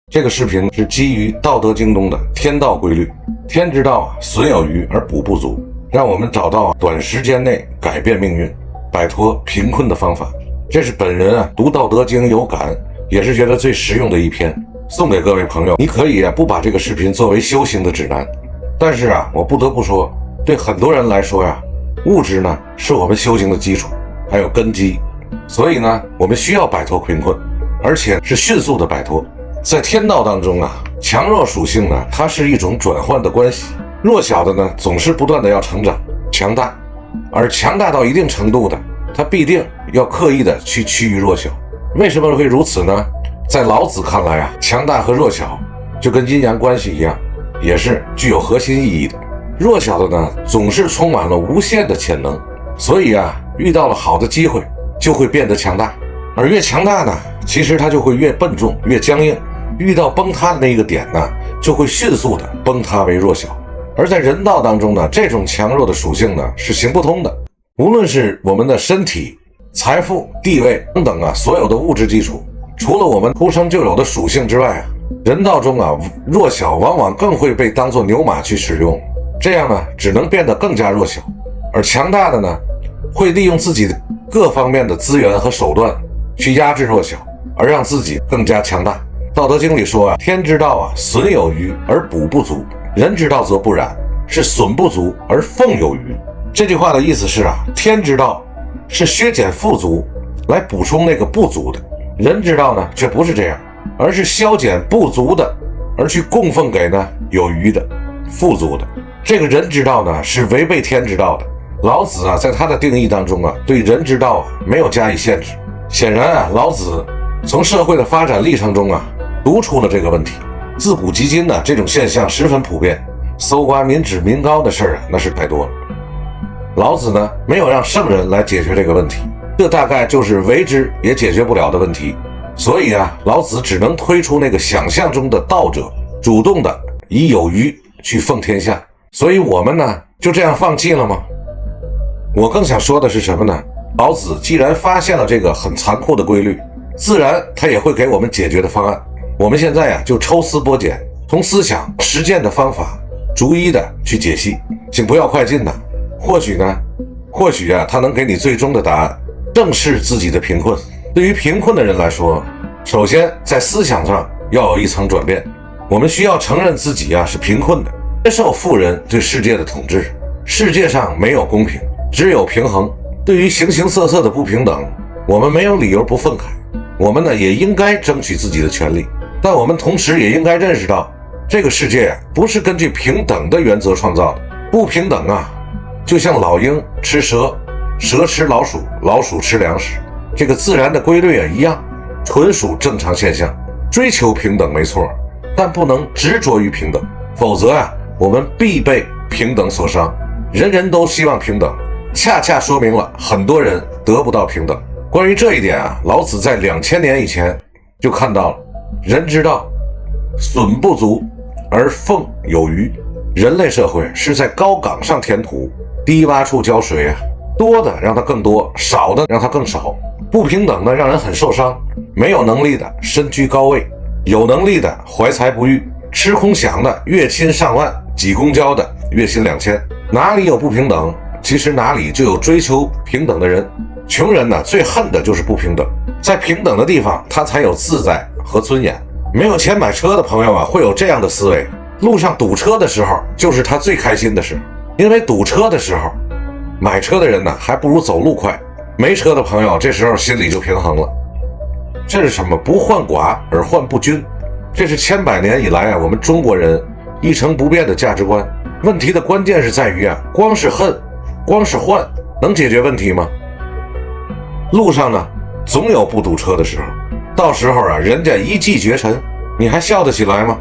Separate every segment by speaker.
Speaker 1: 这个视频是基于《道德经》中的天道规律，天之道损有余而补不足，让我们找到短时间内改变命运、摆脱贫困的方法。这是本人读《道德经》有感，也是觉得最实用的一篇，送给各位朋友。你可以不把这个视频作为修行的指南，但是我不得不说，对很多人来说物质呢是我们修行的基础，还有根基，所以呢，我们需要摆脱贫困，而且是迅速的摆脱。在天道当中强弱属性呢，它是一种转换的关系。弱小的呢，总是不断的要成长强大，而强大到一定程度的，它必定要刻意的去趋于弱小。为什么会如此呢？在老子看来强大和弱小就跟阴阳关系一样，也是具有核心意义的。弱小的呢，总是充满了无限的潜能，所以遇到了好的机会就会变得强大，而越强大呢，其实它就会越笨重越僵硬，遇到崩塌的那个点呢，就会迅速的崩塌为弱小。而在人道当中呢，这种强弱的属性呢是行不通的。无论是我们的身体、财富、地位等等所有的物质基础，除了我们出生就有的属性之外人道中弱小往往更会被当作牛马去使用，这样呢只能变得更加弱小。而强大的呢，会利用自己的各方面的资源和手段去压制弱小，而让自己更加强大。道德经里说天之道损有余而补不足，人之道则不然，是损不足而奉有余。这句话的意思是天之道是削减富足来补充那个不足的，人之道呢却不是这样，而是削减不足的而去供奉给呢有余的富足的。这个人之道呢是违背天之道的。老子在他的定义当中对人之道没有加以限制。显然老子从社会的发展历程中读出了这个问题。自古及今呢，这种现象十分普遍，搜刮民脂民膏的事儿那是太多了。老子呢没有让圣人来解决这个问题，这大概就是为之也解决不了的问题。所以老子只能推出那个想象中的道者，主动的以有余去奉天下。所以我们呢就这样放弃了吗？我更想说的是什么呢？老子既然发现了这个很残酷的规律，自然他也会给我们解决的方案。我们现在就抽丝剥茧，从思想实践的方法逐一的去解析，请不要快进或许他能给你最终的答案。正视自己的贫困。对于贫困的人来说，首先在思想上要有一层转变。我们需要承认自己是贫困的，接受富人对世界的统治。世界上没有公平，只有平衡。对于形形色色的不平等，我们没有理由不愤慨。我们呢也应该争取自己的权利，但我们同时也应该认识到，这个世界不是根据平等的原则创造的。不平等就像老鹰吃蛇，蛇吃老鼠，老鼠吃粮食，这个自然的规律一样，纯属正常现象。追求平等没错，但不能执着于平等，否则我们必被平等所伤。人人都希望平等，恰恰说明了很多人得不到平等。关于这一点老子在2000年以前就看到了。人之道损不足而奉有余。人类社会是在高岗上填土，低洼处浇水多的让它更多，少的让它更少。不平等的让人很受伤，没有能力的身居高位，有能力的怀才不遇，吃空饷的月薪上万，挤公交的月薪2000。哪里有不平等，其实哪里就有追求平等的人。穷人呢最恨的就是不平等，在平等的地方他才有自在和尊严。没有钱买车的朋友会有这样的思维，路上堵车的时候就是他最开心的时候，因为堵车的时候买车的人呢还不如走路快，没车的朋友这时候心里就平衡了。这是什么？不患寡而患不均。这是千百年以来我们中国人一成不变的价值观。问题的关键是在于光是恨，光是患能解决问题吗？路上呢总有不堵车的时候，到时候人家一骑绝尘，你还笑得起来吗？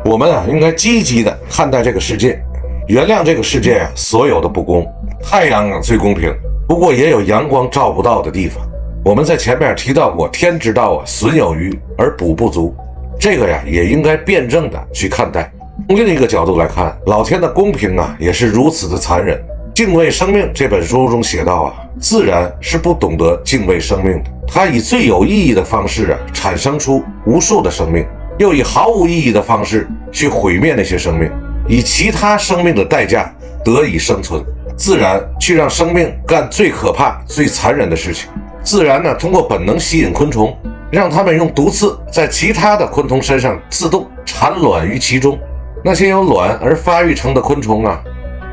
Speaker 1: 我们应该积极的看待这个世界，原谅这个世界所有的不公。太阳最公平，不过也有阳光照不到的地方。我们在前面提到过，天之道损有余而补不足，这个也应该辩证的去看待。从另一个角度来看，老天的公平也是如此的残忍。敬畏生命这本书中写道自然是不懂得敬畏生命的，它以最有意义的方式产生出无数的生命，又以毫无意义的方式去毁灭那些生命，以其他生命的代价得以生存。自然去让生命干最可怕、最残忍的事情。自然呢，通过本能吸引昆虫，让它们用毒刺在其他的昆虫身上自动产卵于其中。那些有卵而发育成的昆虫啊，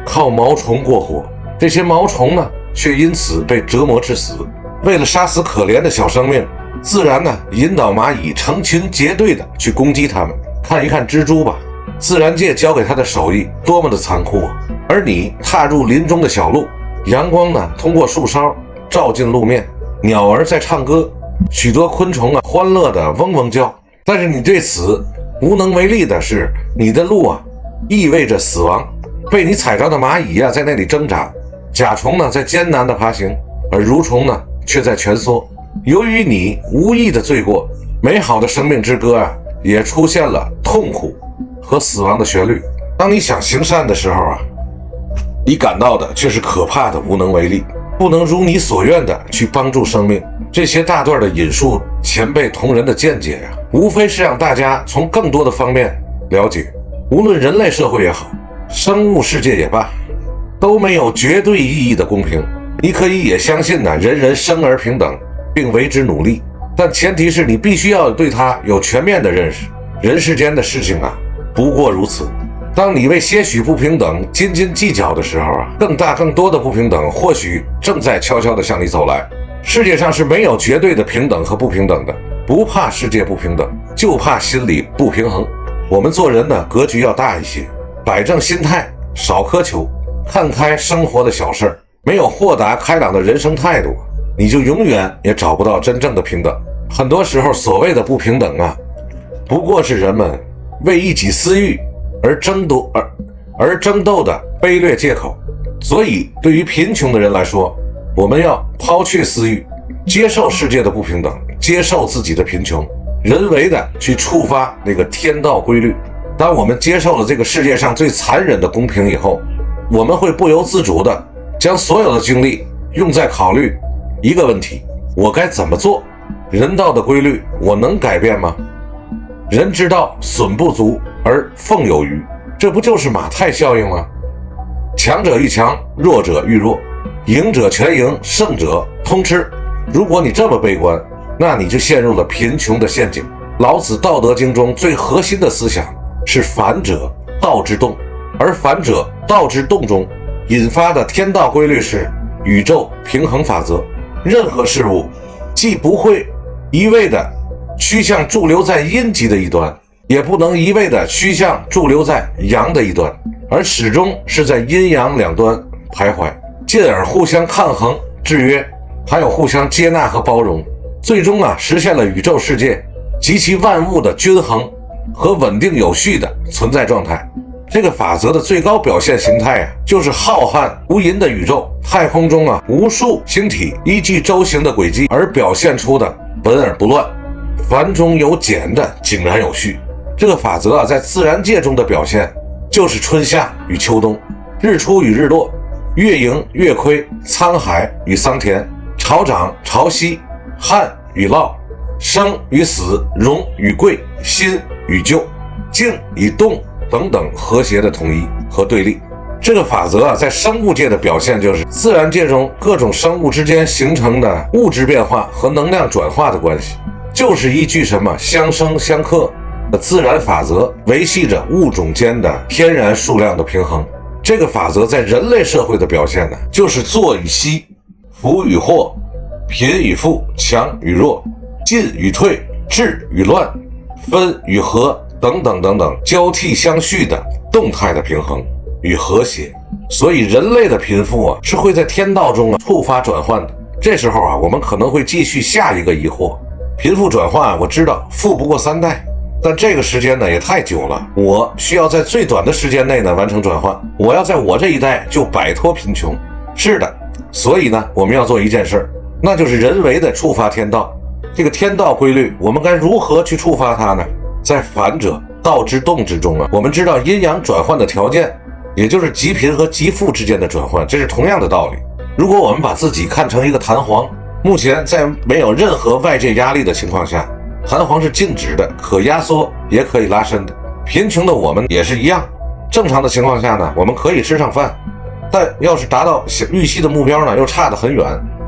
Speaker 1: 靠毛虫过活，这些毛虫呢，却因此被折磨致死。为了杀死可怜的小生命，自然呢，引导蚂蚁成群结队的去攻击它们。看一看蜘蛛吧，自然界教给它的手艺多么的残酷啊！而你踏入林中的小路，阳光呢，通过树梢照进路面，鸟儿在唱歌，许多昆虫啊，欢乐的嗡嗡叫。但是你对此无能为力的是，你的路啊，意味着死亡。被你踩着的蚂蚁啊，在那里挣扎；甲虫呢，在艰难的爬行，而蠕虫呢，却在蜷缩。由于你无意的罪过，美好的生命之歌啊，也出现了痛苦和死亡的旋律。当你想行善的时候啊，你感到的却是可怕的无能为力，不能如你所愿的去帮助生命。这些大段的引述前辈同仁的见解呀，无非是让大家从更多的方面了解，无论人类社会也好，生物世界也罢，都没有绝对意义的公平。你可以也相信呢，人人生而平等，并为之努力，但前提是你必须要对它有全面的认识。人世间的事情啊，不过如此。当你为些许不平等斤斤计较的时候啊，更大更多的不平等或许正在悄悄地向你走来。世界上是没有绝对的平等和不平等的，不怕世界不平等，就怕心里不平衡。我们做人呢，格局要大一些，摆正心态，少苛求，看开生活的小事儿。没有豁达开朗的人生态度，你就永远也找不到真正的平等。很多时候所谓的不平等啊，不过是人们为一己私欲而争斗的卑劣借口。所以对于贫穷的人来说，我们要抛却私欲，接受世界的不平等，接受自己的贫穷，人为的去触发那个天道规律。当我们接受了这个世界上最残忍的公平以后，我们会不由自主的将所有的精力用在考虑一个问题：我该怎么做？人道的规律我能改变吗？人之道损不足而奉有余，这不就是马太效应吗？强者愈强，弱者愈弱，赢者全赢，胜者通吃。如果你这么悲观，那你就陷入了贫穷的陷阱。老子《道德经》中最核心的思想是反者道之动，而反者道之动中引发的天道规律是宇宙平衡法则。任何事物既不会一味的趋向驻留在阴极的一端，也不能一味的趋向驻留在阳的一端，而始终是在阴阳两端徘徊，进而互相抗衡制约，还有互相接纳和包容，最终实现了宇宙世界及其万物的均衡和稳定有序的存在状态。这个法则的最高表现形态就是浩瀚无垠的宇宙，太空中无数星体依据周行的轨迹而表现出的稳而不乱，繁中有简的井然有序。这个法则在自然界中的表现就是春夏与秋冬，日出与日落，月盈月亏，沧海与桑田，潮涨潮汐，旱与涝，生与死，荣与贵，新与旧，静与动等等和谐的统一和对立。这个法则在生物界的表现就是自然界中各种生物之间形成的物质变化和能量转化的关系，就是依据相生相克的自然法则维系着物种间的天然数量的平衡。这个法则在人类社会的表现就是坐与息，福与祸，贫与富，强与弱，进与退，治与乱，分与合等等等等交替相续的动态的平衡与和谐。所以人类的贫富是会在天道中触发转换的。这时候我们可能会继续下一个疑惑：贫富转换我知道富不过3代，但这个时间也太久了，我需要在最短的时间内完成转换，我要在我这一代就摆脱贫穷。是的，所以我们要做一件事，那就是人为的触发天道。这个天道规律我们该如何去触发它呢？在反者道之动之中我们知道阴阳转换的条件，也就是极贫和极富之间的转换，这是同样的道理。如果我们把自己看成一个弹簧，目前在没有任何外界压力的情况下，弹簧是静止的，可压缩也可以拉伸的。贫穷的我们也是一样，正常的情况下呢，我们可以吃上饭，但要是达到预期的目标呢，又差得很远，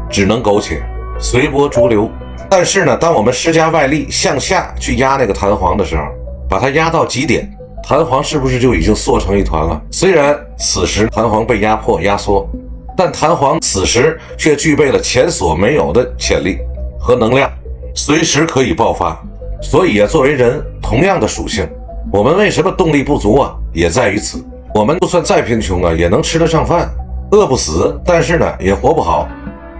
Speaker 1: 只能苟且随波逐流。但是呢，当我们施加外力向下去压那个弹簧的时候，把它压到极点，弹簧是不是就已经缩成一团了？虽然此时弹簧被压迫压缩，但弹簧此时却具备了前所没有的潜力和能量，随时可以爆发。所以作为人同样的属性，我们为什么动力不足啊？也在于此。我们就算再贫穷啊，也能吃得上饭，饿不死，但是呢，也活不好。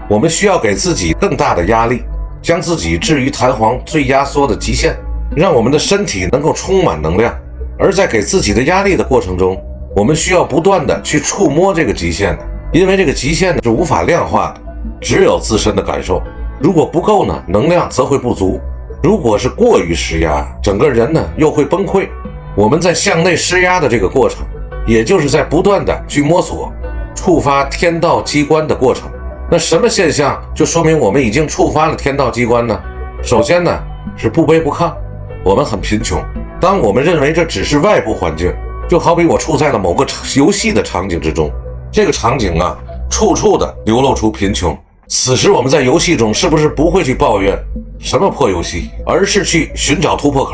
Speaker 1: 我们需要给自己更大的压力，将自己置于弹簧最压缩的极限，让我们的身体能够充满能量。而在给自己的压力的过程中，我们需要不断的去触摸这个极限的，因为这个极限呢是无法量化的，只有自身的感受。如果不够呢，能量则会不足；如果是过于施压，整个人呢又会崩溃。我们在向内施压的这个过程，也就是在不断的去摸索触发天道机关的过程。那什么现象就说明我们已经触发了天道机关呢？首先呢是不卑不亢，我们很贫穷。当我们认为这只是外部环境，就好比我处在了某个游戏的场景之中，这个场景啊处处的流露出贫穷。此时我们在游戏中是不是不会去抱怨什么破游戏，而是去寻找突破口，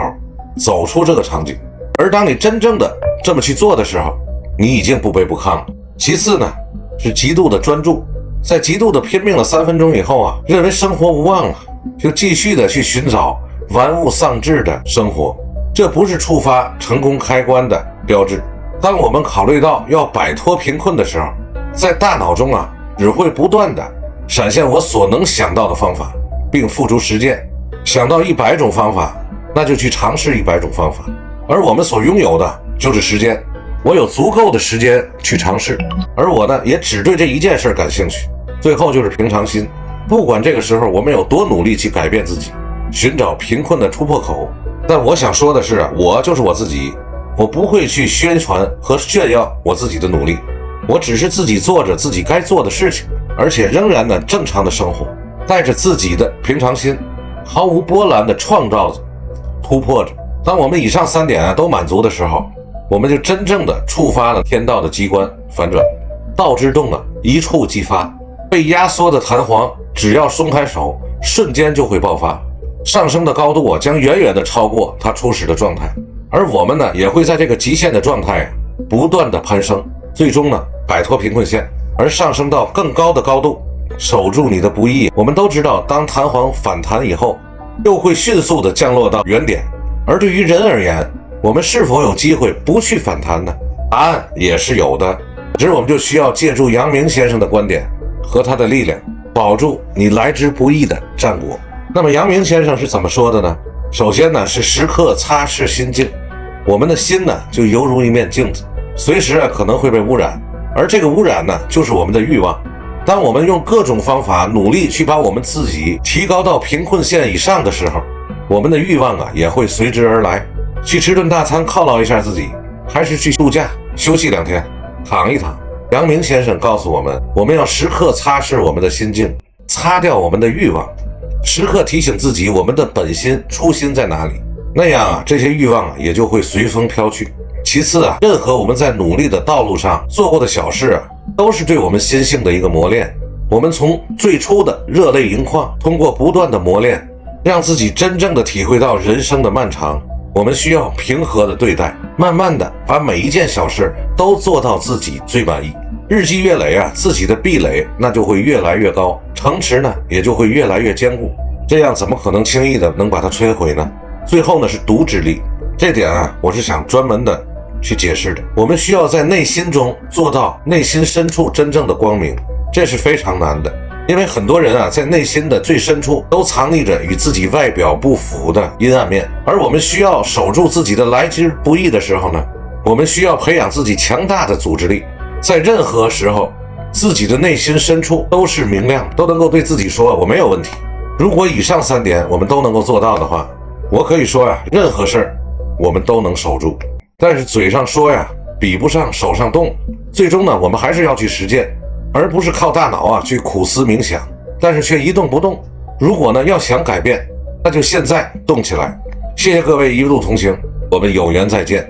Speaker 1: 走出这个场景。而当你真正的这么去做的时候，你已经不卑不亢了。其次呢是极度的专注，在极度的拼命了3分钟以后啊，认为生活无望了，就继续的去寻找玩物丧志的生活，这不是触发成功开关的标志。当我们考虑到要摆脱贫困的时候，在大脑中啊只会不断的闪现我所能想到的方法，并付诸实践。想到100种方法，那就去尝试100种方法。而我们所拥有的就是时间，我有足够的时间去尝试，而我呢也只对这一件事感兴趣。最后就是平常心，不管这个时候我们有多努力去改变自己，寻找贫困的突破口，但我想说的是，我就是我自己，我不会去宣传和炫耀我自己的努力，我只是自己做着自己该做的事情，而且仍然呢正常的生活，带着自己的平常心，毫无波澜的创造着，突破着。当我们以上3点都满足的时候，我们就真正的触发了天道的机关反转。道之动啊，一触即发，被压缩的弹簧只要松开手，瞬间就会爆发，上升的高度啊将远远的超过它初始的状态，而我们呢也会在这个极限的状态不断的攀升，最终呢摆脱贫困线，而上升到更高的高度，守住你的不易。我们都知道，当弹簧反弹以后，又会迅速的降落到原点。而对于人而言，我们是否有机会不去反弹呢？答案也是有的，只是我们就需要借助阳明先生的观点和他的力量，保住你来之不易的战果。那么阳明先生是怎么说的呢？首先呢是时刻擦拭心境，我们的心呢就犹如一面镜子，随时可能会被污染，而这个污染呢就是我们的欲望。当我们用各种方法努力去把我们自己提高到贫困线以上的时候，我们的欲望也会随之而来。去吃顿大餐犒劳一下自己，还是去度假休息2天躺一躺。阳明先生告诉我们，我们要时刻擦拭我们的心境，擦掉我们的欲望，时刻提醒自己我们的本心初心在哪里，那样这些欲望也就会随风飘去。其次任何我们在努力的道路上做过的小事都是对我们心性的一个磨练。我们从最初的热泪盈眶，通过不断的磨练，让自己真正的体会到人生的漫长。我们需要平和的对待，慢慢的把每一件小事都做到自己最满意。日积月累自己的壁垒那就会越来越高，城池呢也就会越来越坚固。这样怎么可能轻易的能把它摧毁呢？最后呢是独之力，这点我是想专门的去解释的。我们需要在内心中做到内心深处真正的光明，这是非常难的。因为很多人在内心的最深处都藏匿着与自己外表不符的阴暗面，而我们需要守住自己的来之不易的时候呢，我们需要培养自己强大的组织力，在任何时候自己的内心深处都是明亮，都能够对自己说我没有问题。如果以上3点我们都能够做到的话，我可以说任何事儿我们都能守住。但是嘴上说比不上手上动，最终呢我们还是要去实践，而不是靠大脑去苦思冥想，但是却一动不动。如果呢要想改变，那就现在动起来！谢谢各位一路同行，我们有缘再见。